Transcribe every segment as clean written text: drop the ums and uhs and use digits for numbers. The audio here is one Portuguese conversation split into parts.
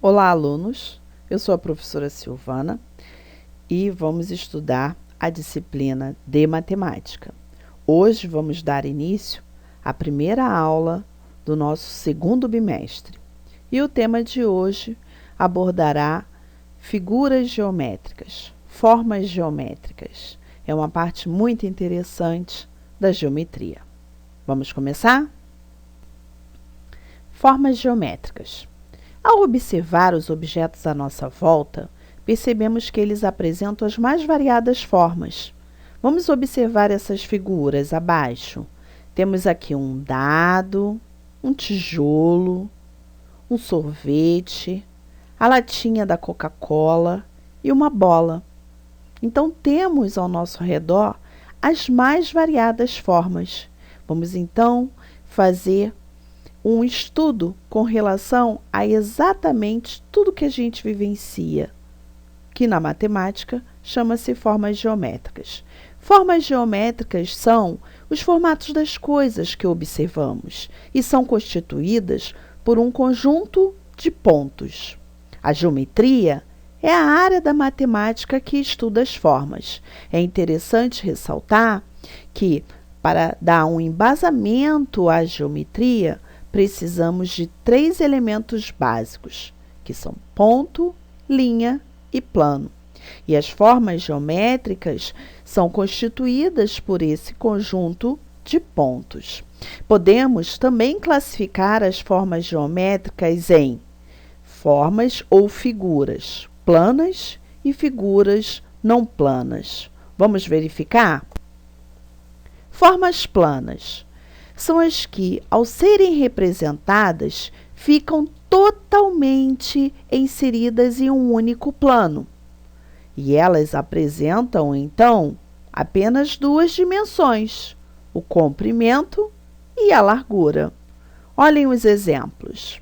Olá, alunos! Eu sou a professora Silvana e vamos estudar a disciplina de matemática. Hoje vamos dar início à primeira aula do nosso segundo bimestre. E o tema de hoje abordará figuras geométricas, formas geométricas. É uma parte muito interessante da geometria. Vamos começar? Formas geométricas. Ao observar os objetos à nossa volta, percebemos que eles apresentam as mais variadas formas. Vamos observar essas figuras abaixo. Temos aqui um dado, um tijolo, um sorvete, a latinha da Coca-Cola e uma bola. Então, temos ao nosso redor as mais variadas formas. Vamos, então, fazer um estudo com relação a exatamente tudo que a gente vivencia, que na matemática chama-se formas geométricas. Formas geométricas são os formatos das coisas que observamos e são constituídas por um conjunto de pontos. A geometria é a área da matemática que estuda as formas. É interessante ressaltar que, para dar um embasamento à geometria, precisamos de 3 elementos básicos, que são ponto, linha e plano. E as formas geométricas são constituídas por esse conjunto de pontos. Podemos também classificar as formas geométricas em formas ou figuras planas e figuras não planas. Vamos verificar? Formas planas são as que, ao serem representadas, ficam totalmente inseridas em um único plano. E elas apresentam, então, apenas 2 dimensões, o comprimento e a largura. Olhem os exemplos.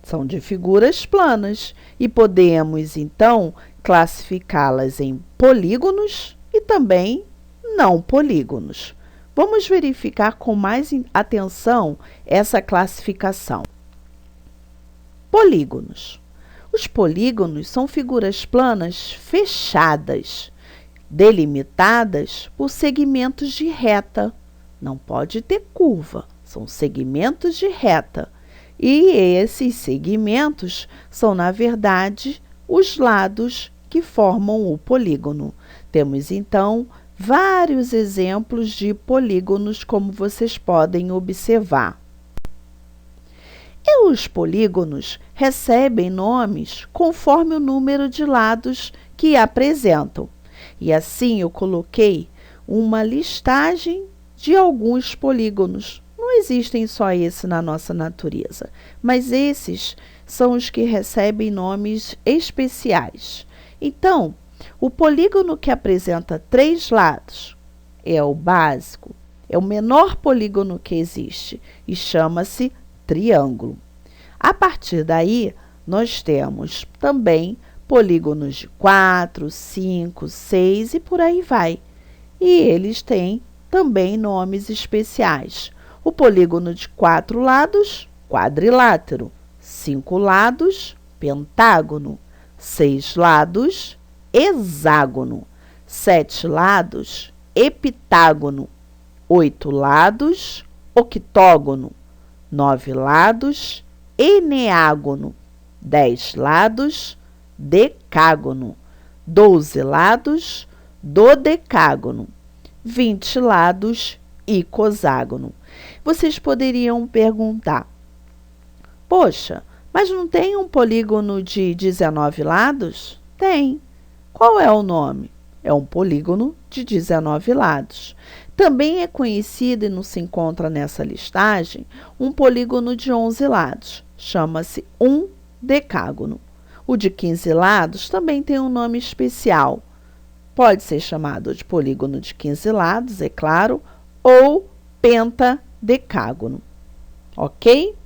São de figuras planas e podemos, então, classificá-las em polígonos e também não polígonos. Vamos verificar com mais atenção essa classificação. Polígonos. Os polígonos são figuras planas fechadas, delimitadas por segmentos de reta. Não pode ter curva, são segmentos de reta. E esses segmentos são, na verdade, os lados que formam o polígono. Temos, então, vários exemplos de polígonos, como vocês podem observar. E os polígonos recebem nomes conforme o número de lados que apresentam. E assim eu coloquei uma listagem de alguns polígonos. Não existem só esse na nossa natureza, mas esses são os que recebem nomes especiais. Então, o polígono que apresenta 3 lados é o básico, é o menor polígono que existe e chama-se triângulo. A partir daí, nós temos também polígonos de 4, 5, 6 e por aí vai. E eles têm também nomes especiais. O polígono de 4 lados, quadrilátero. 5 lados, pentágono. 6 lados, hexágono. 7 lados, heptágono. 8 lados, octógono. 9 lados, eneágono. 10 lados, decágono. 12 lados, dodecágono. 20 lados, icoságono. Vocês poderiam perguntar: poxa, mas não tem um polígono de 19 lados? Tem. Qual é o nome? É um polígono de 19 lados. Também é conhecido, e não se encontra nessa listagem, um polígono de 11 lados. Chama-se um decágono. O de 15 lados também tem um nome especial. Pode ser chamado de polígono de 15 lados, é claro, ou pentadecágono. Ok?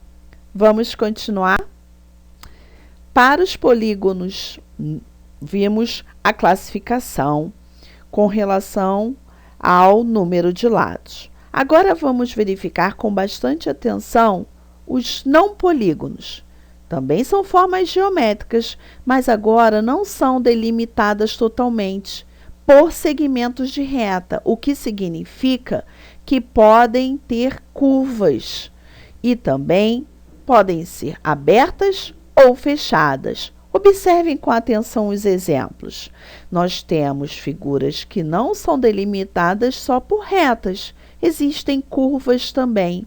Vamos continuar. Para os polígonos, vimos a classificação com relação ao número de lados. Agora vamos verificar com bastante atenção os não polígonos. Também são formas geométricas, mas agora não são delimitadas totalmente por segmentos de reta, o que significa que podem ter curvas e também podem ser abertas ou fechadas. Observem com atenção os exemplos. Nós temos figuras que não são delimitadas só por retas, existem curvas também.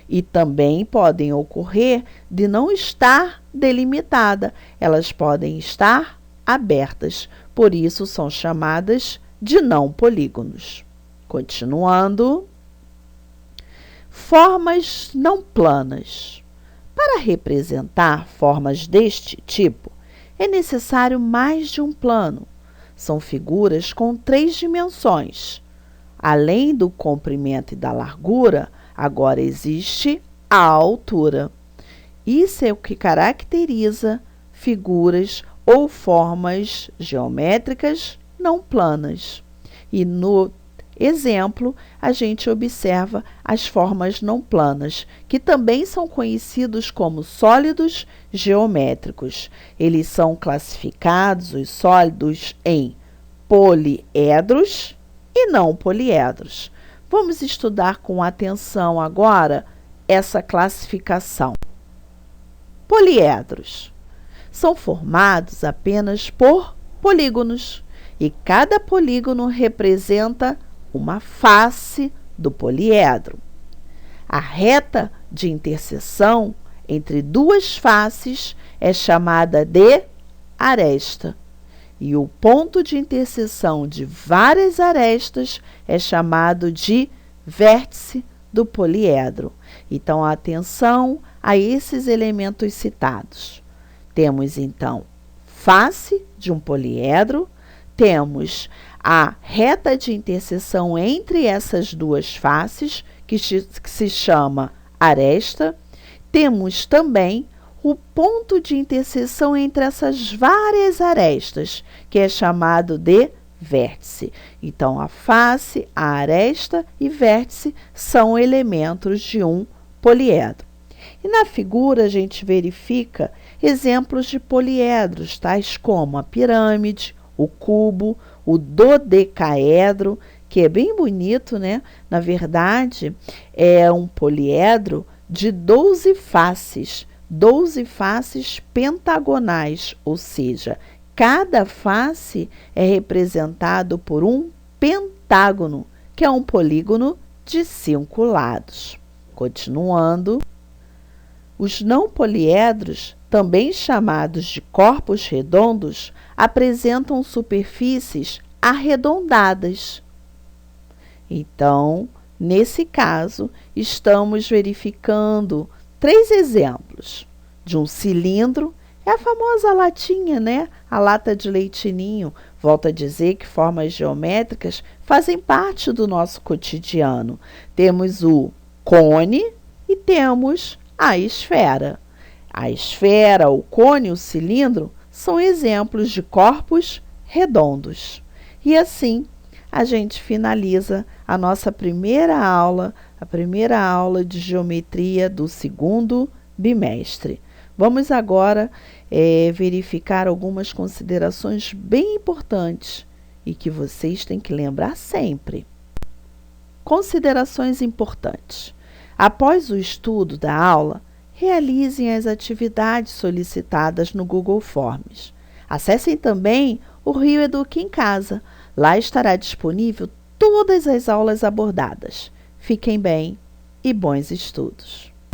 E também podem ocorrer de não estar delimitada, elas podem estar abertas, por isso são chamadas de não polígonos. Continuando. Formas não planas. Para representar formas deste tipo, é necessário mais de um plano. São figuras com 3 dimensões. Além do comprimento e da largura, agora existe a altura. Isso é o que caracteriza figuras ou formas geométricas não planas. E no exemplo, a gente observa as formas não planas, que também são conhecidos como sólidos geométricos. Eles são classificados, os sólidos, em poliedros e não poliedros. Vamos estudar com atenção agora essa classificação. Poliedros são formados apenas por polígonos, e cada polígono representa uma face do poliedro. A reta de interseção entre duas faces é chamada de aresta, e o ponto de interseção de várias arestas é chamado de vértice do poliedro. Então, atenção a esses elementos citados. Temos, então, face de um poliedro, temos a reta de interseção entre essas duas faces, que se chama aresta, temos também o ponto de interseção entre essas várias arestas, que é chamado de vértice. Então, a face, a aresta e vértice são elementos de um poliedro. E na figura a gente verifica exemplos de poliedros, tais como a pirâmide, o cubo, o dodecaedro, que é bem bonito, né? Na verdade, é um poliedro de 12 faces pentagonais, ou seja, cada face é representado por um pentágono, que é um polígono de 5 lados. Continuando, os não poliedros, também chamados de corpos redondos, apresentam superfícies arredondadas. Então, nesse caso, estamos verificando 3 exemplos de um cilindro. É a famosa latinha, né? A lata de leite ninho. Volto a dizer que formas geométricas fazem parte do nosso cotidiano. Temos o cone e temos a esfera. A esfera, o cone, o cilindro são exemplos de corpos redondos. E assim, a gente finaliza a nossa primeira aula, de geometria do 2º bimestre. Vamos agora verificar algumas considerações bem importantes e que vocês têm que lembrar sempre. Considerações importantes. Após o estudo da aula, realizem as atividades solicitadas no Google Forms. Acessem também o Rio Educa em Casa. Lá estará disponível todas as aulas abordadas. Fiquem bem e bons estudos!